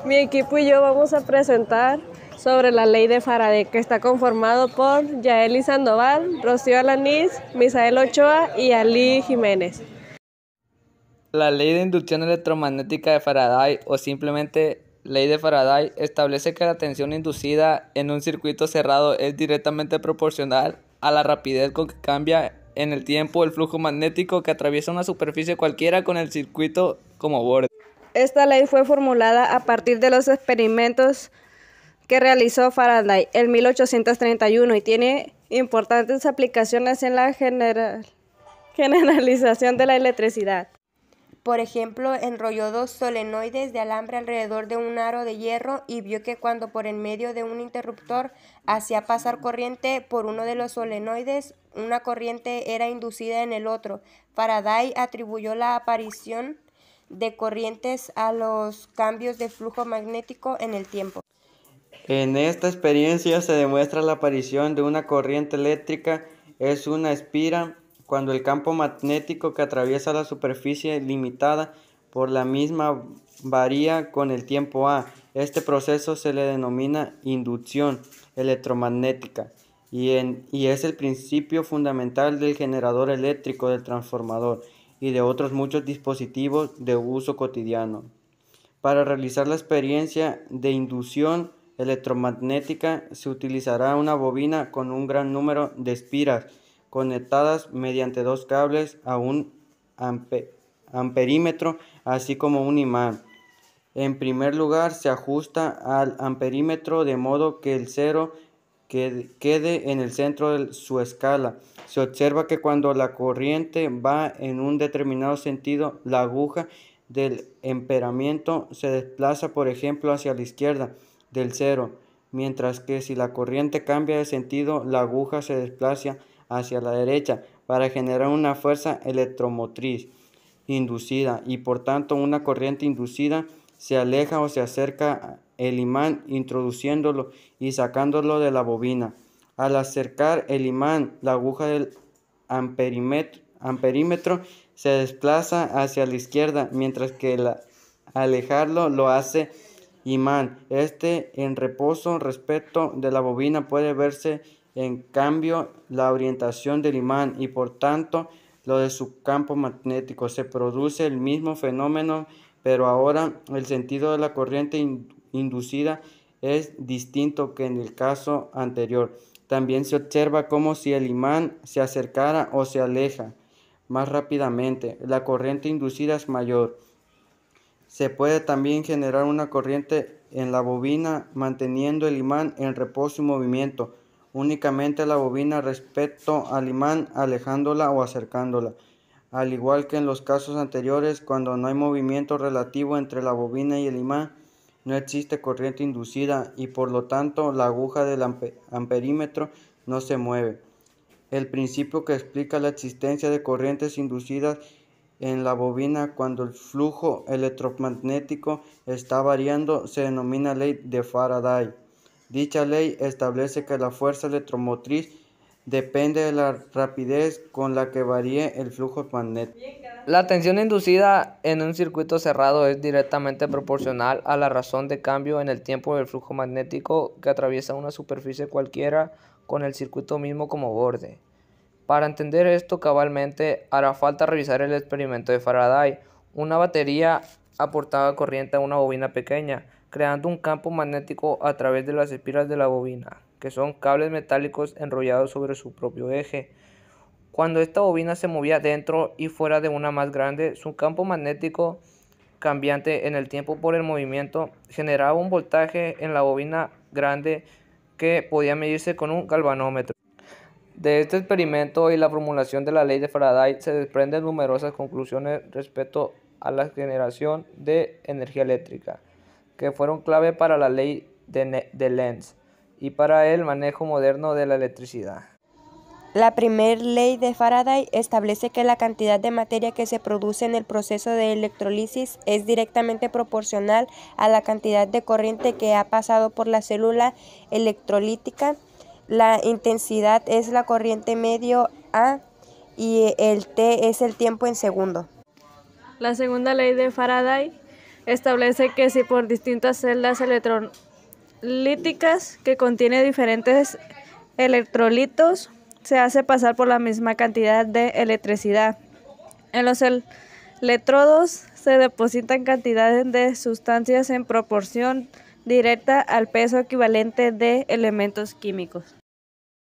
Mi equipo y yo vamos a presentar sobre la ley de Faraday, que está conformado por Yaeli Sandoval, Rocío Alanís, Misael Ochoa y Ali Jiménez. La ley de inducción electromagnética de Faraday, o simplemente ley de Faraday, establece que la tensión inducida en un circuito cerrado es directamente proporcional a la rapidez con que cambia en el tiempo el flujo magnético que atraviesa una superficie cualquiera con el circuito como borde. Esta ley fue formulada a partir de los experimentos que realizó Faraday en 1831 y tiene importantes aplicaciones en la generalización de la electricidad. Por ejemplo, enrolló dos solenoides de alambre alrededor de un aro de hierro y vio que cuando por en medio de un interruptor hacía pasar corriente por uno de los solenoides, una corriente era inducida en el otro. Faraday atribuyó la aparición de corrientes a los cambios de flujo magnético en el tiempo. En esta experiencia se demuestra la aparición de una corriente eléctrica es una espira cuando el campo magnético que atraviesa la superficie limitada por la misma varía con el tiempo A. Este proceso se le denomina inducción electromagnética y es el principio fundamental del generador eléctrico, del transformador y de otros muchos dispositivos de uso cotidiano. Para realizar la experiencia de inducción electromagnética se utilizará una bobina con un gran número de espiras conectadas mediante dos cables a un amperímetro, así como un imán. En primer lugar, se ajusta al amperímetro de modo que el cero quede en el centro de su escala. Se observa que cuando la corriente va en un determinado sentido, la aguja del amperamiento se desplaza, por ejemplo, hacia la izquierda del cero, mientras que si la corriente cambia de sentido, la aguja se desplaza hacia la derecha para generar una fuerza electromotriz inducida y por tanto una corriente inducida se aleja o se acerca el imán introduciéndolo y sacándolo de la bobina. Al acercar el imán, la aguja del amperímetro se desplaza hacia la izquierda, mientras que al alejarlo lo hace imán. En reposo respecto de la bobina puede verse en cambio la orientación del imán y por tanto lo de su campo magnético. Se produce el mismo fenómeno, pero ahora el sentido de la corriente inducida es distinto que en el caso anterior. También se observa como si el imán se acercara o se aleja más rápidamente. La corriente inducida es mayor. Se puede también generar una corriente en la bobina manteniendo el imán en reposo y movimiento, únicamente la bobina respecto al imán, alejándola o acercándola. Al igual que en los casos anteriores, cuando no hay movimiento relativo entre la bobina y el imán, no existe corriente inducida y por lo tanto la aguja del amperímetro no se mueve. El principio que explica la existencia de corrientes inducidas en la bobina cuando el flujo electromagnético está variando se denomina ley de Faraday. Dicha ley establece que la fuerza electromotriz depende de la rapidez con la que varíe el flujo magnético. La tensión inducida en un circuito cerrado es directamente proporcional a la razón de cambio en el tiempo del flujo magnético que atraviesa una superficie cualquiera con el circuito mismo como borde. Para entender esto cabalmente, hará falta revisar el experimento de Faraday. Una batería aportaba corriente a una bobina pequeña, creando un campo magnético a través de las espiras de la bobina, que son cables metálicos enrollados sobre su propio eje. Cuando esta bobina se movía dentro y fuera de una más grande, su campo magnético, cambiante en el tiempo por el movimiento, generaba un voltaje en la bobina grande que podía medirse con un galvanómetro. De este experimento y la formulación de la ley de Faraday se desprenden numerosas conclusiones respecto a la generación de energía eléctrica, que fueron clave para la ley de Lenz y para el manejo moderno de la electricidad. La primera ley de Faraday establece que la cantidad de materia que se produce en el proceso de electrólisis es directamente proporcional a la cantidad de corriente que ha pasado por la célula electrolítica. La intensidad es la corriente medio A y el T es el tiempo en segundo. La segunda ley de Faraday establece que si por distintas celdas electrolíticas que contienen diferentes electrolitos se hace pasar por la misma cantidad de electricidad. En los electrodos se depositan cantidades de sustancias en proporción directa al peso equivalente de elementos químicos.